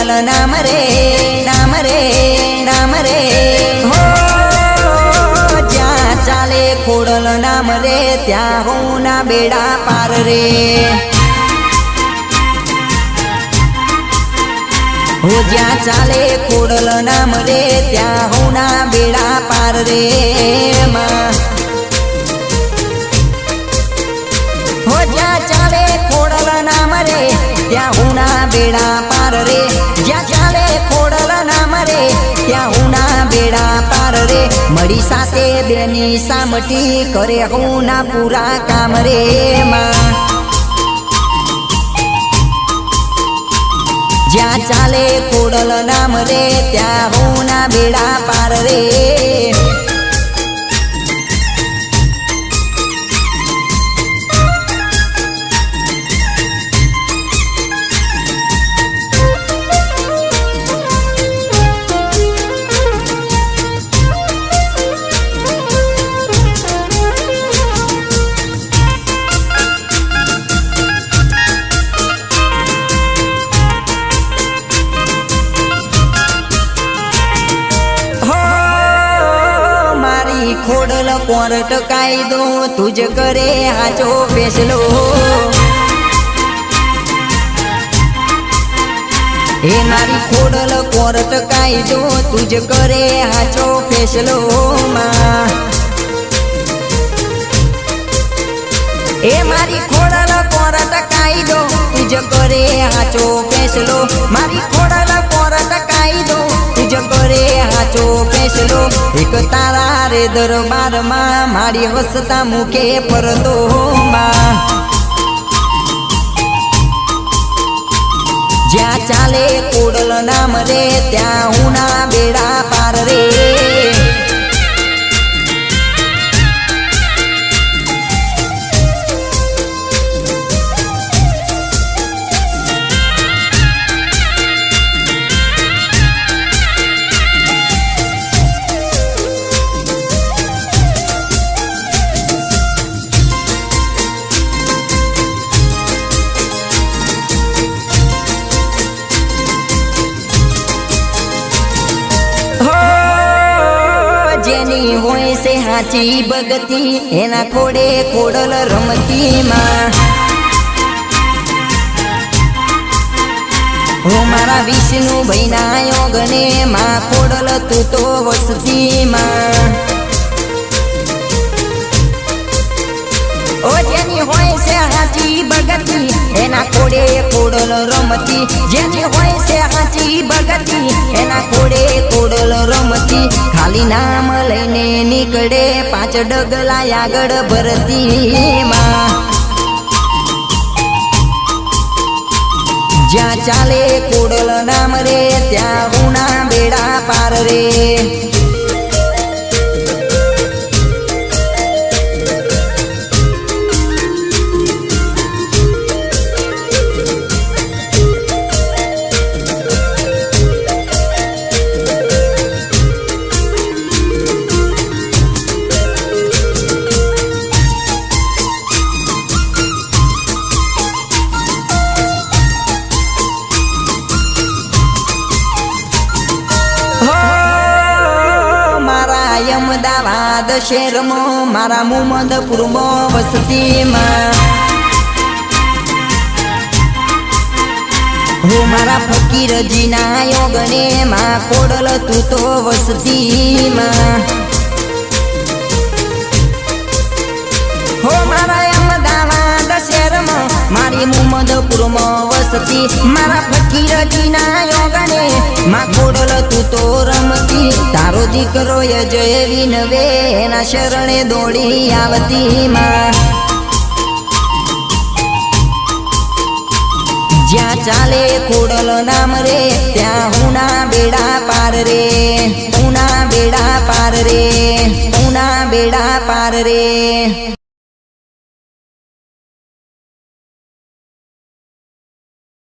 ખોડલ નામ રે નામ રે નામ રે હો જ્યાં ચાલે ખોડલ નામ રે ત્યાં હું ના બેડા પાર રે હો જ્યાં ચાલે ખોડલ નામ રે ત્યાં હું ના બેડા પાર રે માં હો જ્યાં ચાલે ખોડલ નામ રે ત્યાં હું ના બેડા પાર રે જ્યાં ચાલે ખોડલ નામ રે ત્યાં હું ના બેડા પાર રે મળી સાથે બેની સામટી કરે હું ના પૂરા કામ રે માં જ્યાં ચાલે ખોડલ નામ રે ત્યાં હું ના બેડા પાર રે ખોડલ કોર્ટ કાયદો તુજ કરે હાચો ફેસલો હે મારી ખોડલ કોર્ટ કાયદો તુજ કરે હાચો ફેસલો માં એ મારી ખોડલ કોર્ટ કાયદો તુજ કરે હાચો ફેસલો મારી ખોડલ કોર્ટ કાયદો તુજ કરે હાચો ફેસલો એક તારા રે દરબાર માં મારી હસતા મુખે પરદો માં જ્યાં ચાલે ખોડલ નામ રે ત્યાં હું ના બેડા પાર રે જેની હોય છે હાચી ભગતી એના ખોડે ખોડલ રમતી માં હો મારા વિષ્ણુ ભાઈ ના યોગને માં ખોડલ તું તો વસતી માં ઓ જેની હોય છે હાચી ભગતી એના ખોડે ખોડલ રમતી જેની હોય છે હાચી ભગતી એના ખોડે ખોડલ રમતી ખાલી નામ લઈને નીકળે 5 ડગલા આગળ ભરતી માં જ્યાં ચાલે ખોડલ નામ રે ત્યાં હું ના બેડા પાર રે અમદાવાદ શહેરમાં મારા મુમદપુરમાં વસતી માં હો મારા ફકીરજી ના યોગને માં ખોડલ તું તો વસતી માં હો મારા અમદાવાદ શહેરમાં મારી મુમદપુરમાં વસતી મારા ફકીરજી ના યોગને માં ખોડલ તું તો રમતી તારો દીકરો જય વિનવે એના શરણે દોડી આવતી માં જ્યાં ચાલે ખોડલ નામ રે ત્યાં હું ના બેડા પાર રે હું ના બેડા પાર રે હું ના બેડા પાર રે